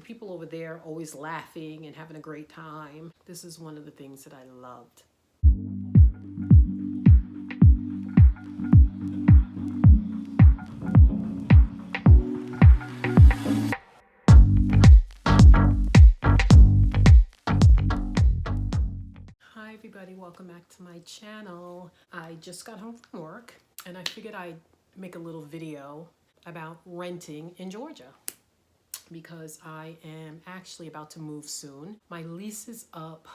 people over there always laughing and having a great time. This is one of the things that I loved. Hi everybody, welcome back to my channel. I just got home from work and I figured I'd make a little video about renting in Georgia because I am actually about to move soon. My lease is up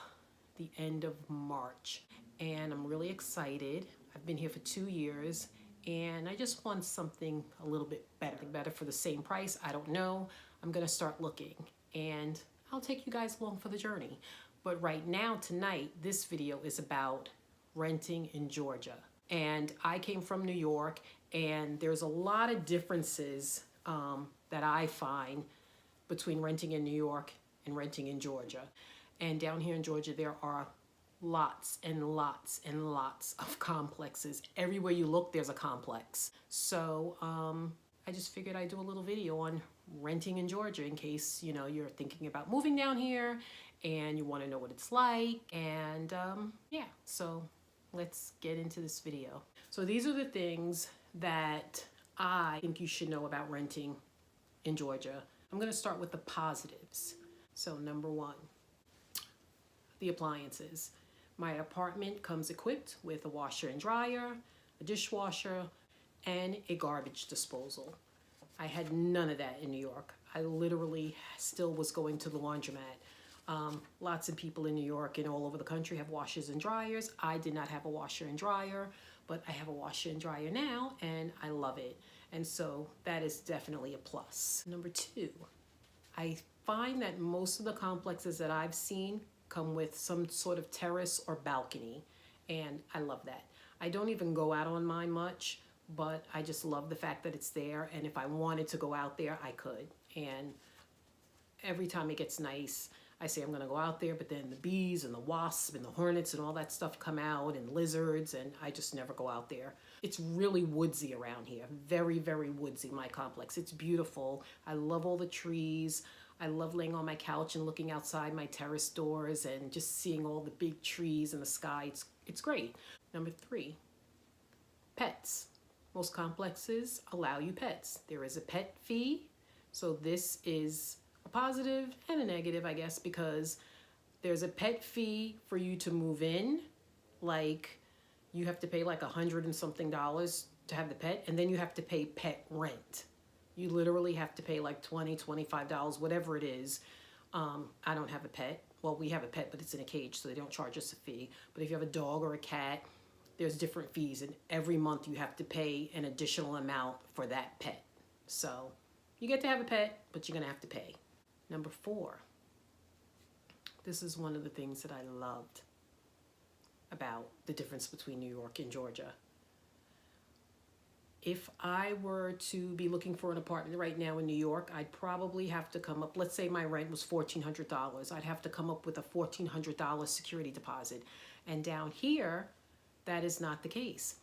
the end of March and I'm really excited. I've been here for 2 years and I just want something a little bit better for the same price. I don't know. I'm gonna start looking and I'll take you guys along for the journey. But right now, tonight, this video is about renting in Georgia. And I came from New York, and there's a lot of differences that I find between renting in New York and renting in Georgia. And down here in Georgia, there are lots and lots and lots of complexes. Everywhere you look, there's a complex. So I just figured I'd do a little video on renting in Georgia in case, you know, you're thinking about moving down here and you want to know what it's like. And yeah, so let's get into this video. So these are the things that I think you should know about renting in Georgia. I'm going to start with the positives. So number one, the appliances. My apartment comes equipped with a washer and dryer, a dishwasher, and a garbage disposal. I had none of that in New York. I literally still was going to the laundromat. Lots of people in New York and all over the country have washers and dryers. I did not have a washer and dryer, but I have a washer and dryer now and I love it. And so that is definitely a plus. Number two, I find that most of the complexes that I've seen come with some sort of terrace or balcony, and I love that. I don't even go out on mine much, but I just love the fact that it's there, and if I wanted to go out there, I could. And every time it gets nice, I say I'm gonna go out there, but then the bees and the wasps and the hornets and all that stuff come out, and lizards, and I just never go out there. It's really woodsy around here. Very, very woodsy, my complex. It's beautiful. I love all the trees. I love laying on my couch and looking outside my terrace doors and just seeing all the big trees in the sky. It's great. Number three, pets. Most complexes allow you pets. There is a pet fee. So this is a positive and a negative, I guess, because there's a pet fee for you to move in. Like you have to pay like $100 and something to have the pet, and then you have to pay pet rent. You literally have to pay like $20, $25, whatever it is. I don't have a pet. Well, we have a pet, but it's in a cage, so they don't charge us a fee. But if you have a dog or a cat, there's different fees, and every month you have to pay an additional amount for that pet. So you get to have a pet, but you're gonna have to pay. Number four, this is one of the things that I loved about the difference between New York and Georgia. If I were to be looking for an apartment right now in New York, I'd probably have to come up, let's say my rent was $1,400. I'd have to come up with a $1,400 security deposit. And down here, that is not the case.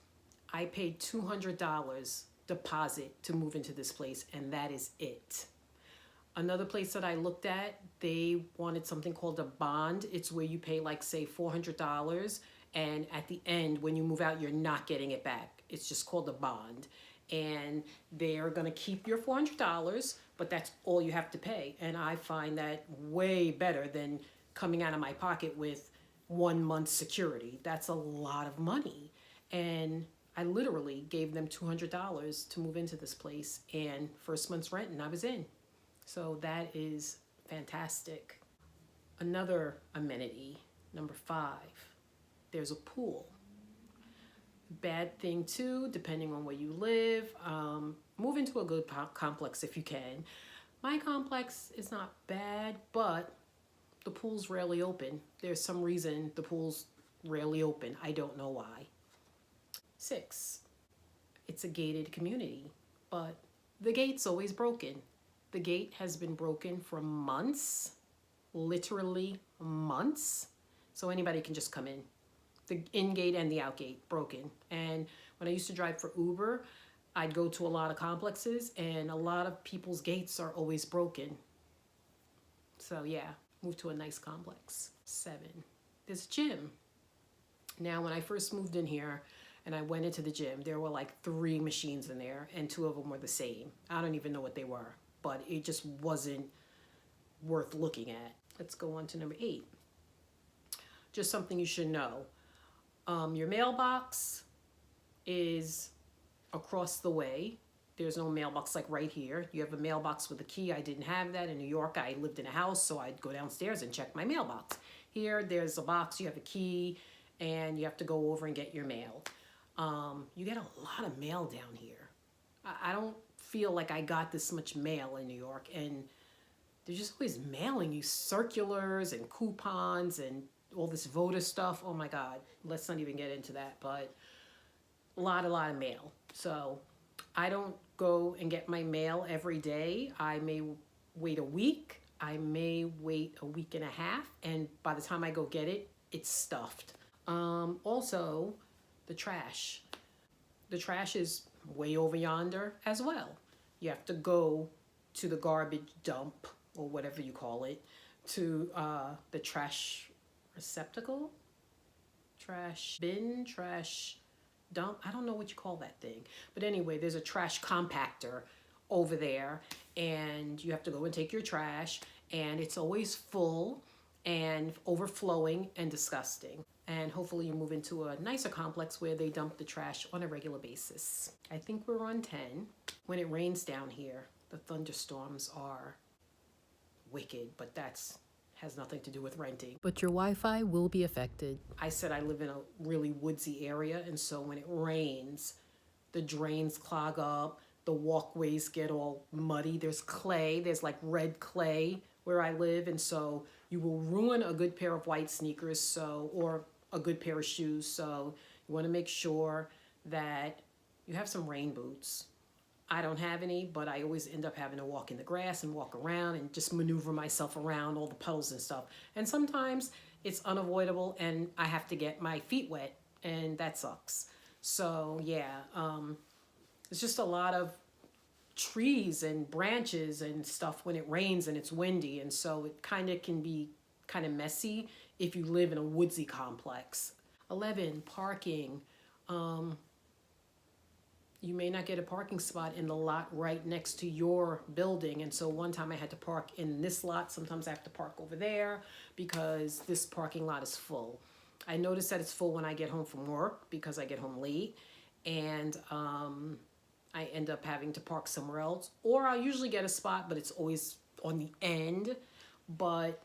I paid $200 deposit to move into this place, and that is it. Another place that I looked at, they wanted something called a bond. It's where you pay like, say, $400, and at the end, when you move out, you're not getting it back. It's just called a bond. And they're gonna keep your $400, but that's all you have to pay. And I find that way better than coming out of my pocket with 1 month's security. That's a lot of money. And I literally gave them $200 to move into this place and first month's rent, and I was in. So that is fantastic. Another amenity, number five, there's a pool. Bad thing too, depending on where you live, move into a good complex if you can. My complex is not bad, but the pool's rarely open. There's some reason the pool's rarely open. I don't know why. 6, it's a gated community, but the gate's always broken. The gate has been broken for months, literally months, so anybody can just come in. The in gate and the out gate broken. And when I used to drive for Uber, I'd go to a lot of complexes and a lot of people's gates are always broken. So yeah, moved to a nice complex. 7, there's a gym. Now, when I first moved in here and I went into the gym, there were like 3 machines in there and 2 of them were the same. I don't even know what they were, but it just wasn't worth looking at. Let's go on to number 8. Just something you should know. Your mailbox is across the way. There's no mailbox like right here. You have a mailbox with a key. I didn't have that. In New York, I lived in a house, so I'd go downstairs and check my mailbox. Here, there's a box, you have a key, and you have to go over and get your mail. You get a lot of mail down here. I don't feel like I got this much mail in New York, and they're just always mailing you circulars and coupons and all this voter stuff. Oh my God, let's not even get into that, but a lot of mail. So I don't go and get my mail every day. I may wait a week. I may wait a week and a half. And by the time I go get it, it's stuffed. Also, the trash. The trash is way over yonder as well. You have to go to the garbage dump or whatever you call it, to the trash receptacle, trash bin, trash dump. I don't know what you call that thing. But anyway, there's a trash compactor over there and you have to go and take your trash and it's always full and overflowing and disgusting. And hopefully you move into a nicer complex where they dump the trash on a regular basis. I think we're on 10. When it rains down here, the thunderstorms are wicked, but that's has nothing to do with renting. But your Wi-Fi will be affected. I said I live in a really woodsy area, and so when it rains, the drains clog up, the walkways get all muddy. There's clay, there's like red clay where I live, and so you will ruin a good pair of white sneakers, or a good pair of shoes. So you want to make sure that you have some rain boots. I don't have any, but I always end up having to walk in the grass and walk around and just maneuver myself around all the puddles and stuff. And sometimes it's unavoidable and I have to get my feet wet and that sucks. So yeah, it's just a lot of trees and branches and stuff when it rains and it's windy. And so it kind of can be kind of messy if you live in a woodsy complex. 11, parking. You may not get a parking spot in the lot right next to your building. And so one time I had to park in this lot. Sometimes I have to park over there because this parking lot is full. I notice that it's full when I get home from work because I get home late. And I end up having to park somewhere else. Or I'll usually get a spot, but it's always on the end. But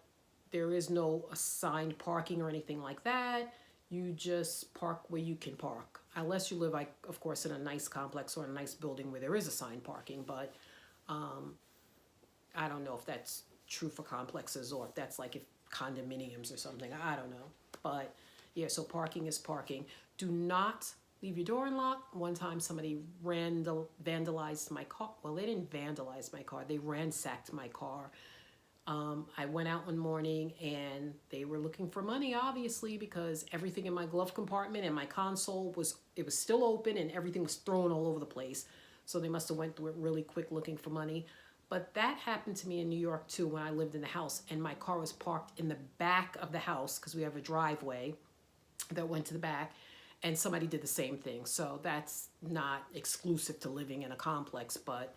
there is no assigned parking or anything like that. You just park where you can park. Unless you live, like, of course, in a nice complex or a nice building where there is assigned parking. But I don't know if that's true for complexes or if that's like if condominiums or something. I don't know. But yeah, so parking is parking. Do not leave your door unlocked. One time somebody vandalized my car. Well, they didn't vandalize my car. They ransacked my car. I went out one morning and they were looking for money, obviously, because everything in my glove compartment and my console was still open and everything was thrown all over the place. So they must have went through it really quick looking for money. But that happened to me in New York too when I lived in the house and my car was parked in the back of the house because we have a driveway that went to the back and somebody did the same thing. So that's not exclusive to living in a complex, but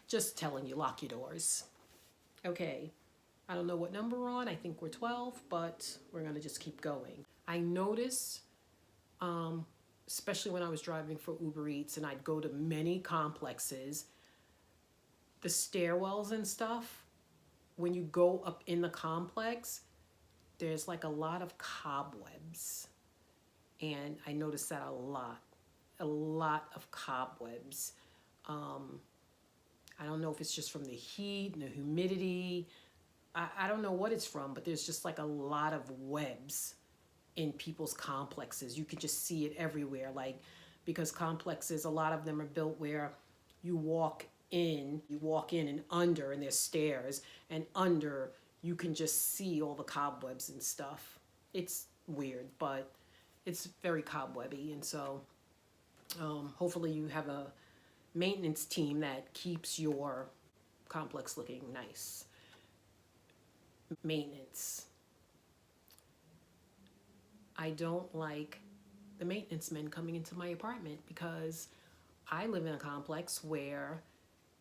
just telling you, lock your doors. Okay. I don't know what number we're on. I think we're 12, but we're going to just keep going. I noticed, especially when I was driving for Uber Eats and I'd go to many complexes, the stairwells and stuff, when you go up in the complex, there's like a lot of cobwebs. And I noticed that a lot of cobwebs. I don't know if it's just from the heat and the humidity. I don't know what it's from, but there's just like a lot of webs in people's complexes. You can just see it everywhere, like, because complexes, a lot of them are built where you walk in and under, and there's stairs, and under you can just see all the cobwebs and stuff. It's weird, but it's very cobwebby, and so hopefully you have a maintenance team that keeps your complex looking nice. Maintenance. I don't like the maintenance men coming into my apartment because I live in a complex where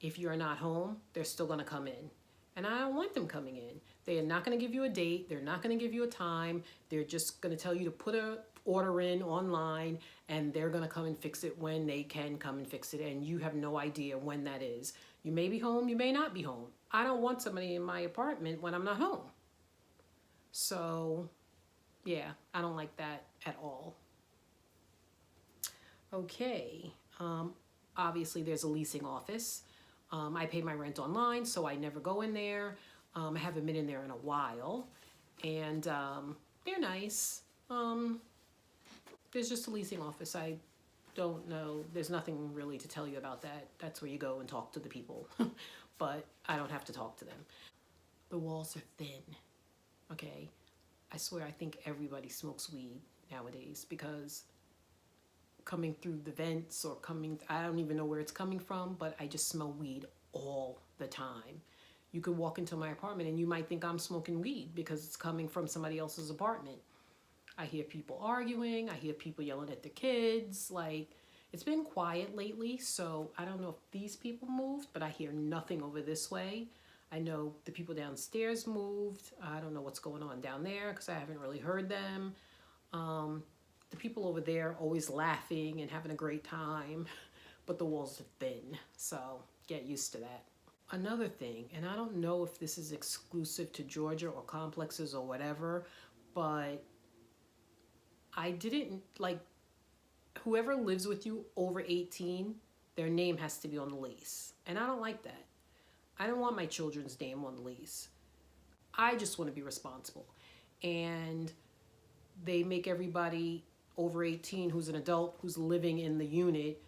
if you're not home, they're still going to come in. And I don't want them coming in. They are not going to give you a date. They're not going to give you a time. They're just going to tell you to put a order in online, and they're going to come and fix it when they can come and fix it. And you have no idea when that is. You may be home. You may not be home. I don't want somebody in my apartment when I'm not home. So, yeah, I don't like that at all. Okay. Obviously, there's a leasing office. I pay my rent online, so I never go in there. I haven't been in there in a while, and they're nice. There's just a leasing office. I don't know. There's nothing really to tell you about that. That's where you go and talk to the people, but I don't have to talk to them. The walls are thin, okay? I swear I think everybody smokes weed nowadays because coming through the vents or I don't even know where it's coming from, but I just smell weed all the time. You could walk into my apartment and you might think I'm smoking weed because it's coming from somebody else's apartment. I hear people arguing. I hear people yelling at the kids. Like, it's been quiet lately, so I don't know if these people moved, but I hear nothing over this way. I know the people downstairs moved. I don't know what's going on down there because I haven't really heard them. The people over there always laughing and having a great time, but the walls are thin, so get used to that. Another thing, and I don't know if this is exclusive to Georgia or complexes or whatever, but I didn't, like, whoever lives with you over 18, their name has to be on the lease. And I don't like that. I don't want my children's name on the lease. I just want to be responsible. And they make everybody over 18 who's an adult who's living in the unit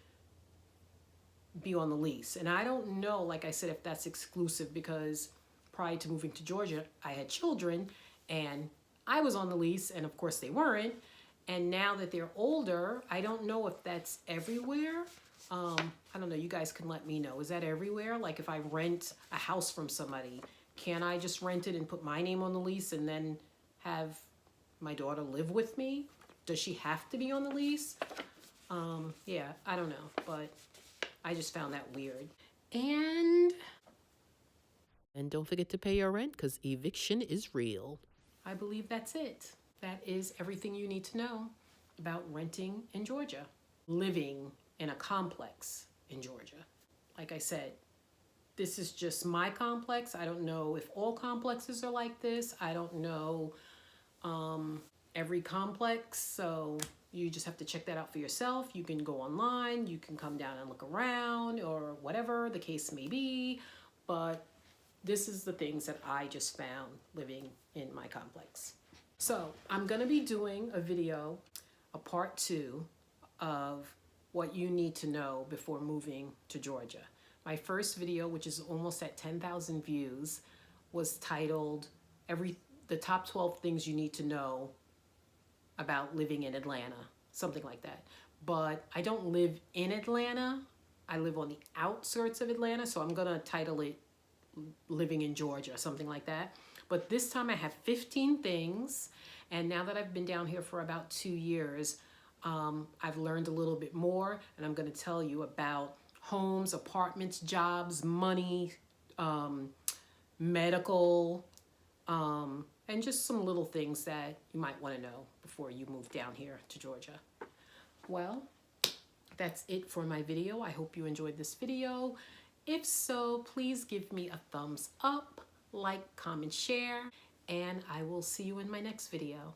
be on the lease. And I don't know, like I said, if that's exclusive because prior to moving to Georgia, I had children and I was on the lease and of course they weren't. And now that they're older, I don't know if that's everywhere. I don't know, you guys can let me know. Is that everywhere? Like if I rent a house from somebody, can I just rent it and put my name on the lease and then have my daughter live with me? Does she have to be on the lease? Yeah, I don't know, but I just found that weird. And don't forget to pay your rent because eviction is real. I believe that's it. That is everything you need to know about renting in Georgia. Living in a complex in Georgia. Like I said, this is just my complex. I don't know if all complexes are like this. I don't know every complex, so you just have to check that out for yourself. You can go online, you can come down and look around or whatever the case may be, but this is the things that I just found living in my complex. So I'm gonna be doing a video, a part 2 of what you need to know before moving to Georgia. My first video, which is almost at 10,000 views, was titled the top 12 things you need to know about living in Atlanta, something like that. But I don't live in Atlanta. I live on the outskirts of Atlanta, so I'm gonna title it Living in Georgia, something like that. But this time I have 15 things, and now that I've been down here for about 2 years, I've learned a little bit more, and I'm gonna tell you about homes, apartments, jobs, money, medical, and just some little things that you might want to know before you move down here to Georgia. Well, that's it for my video. I hope you enjoyed this video. If so, please give me a thumbs up, like, comment, share, and I will see you in my next video.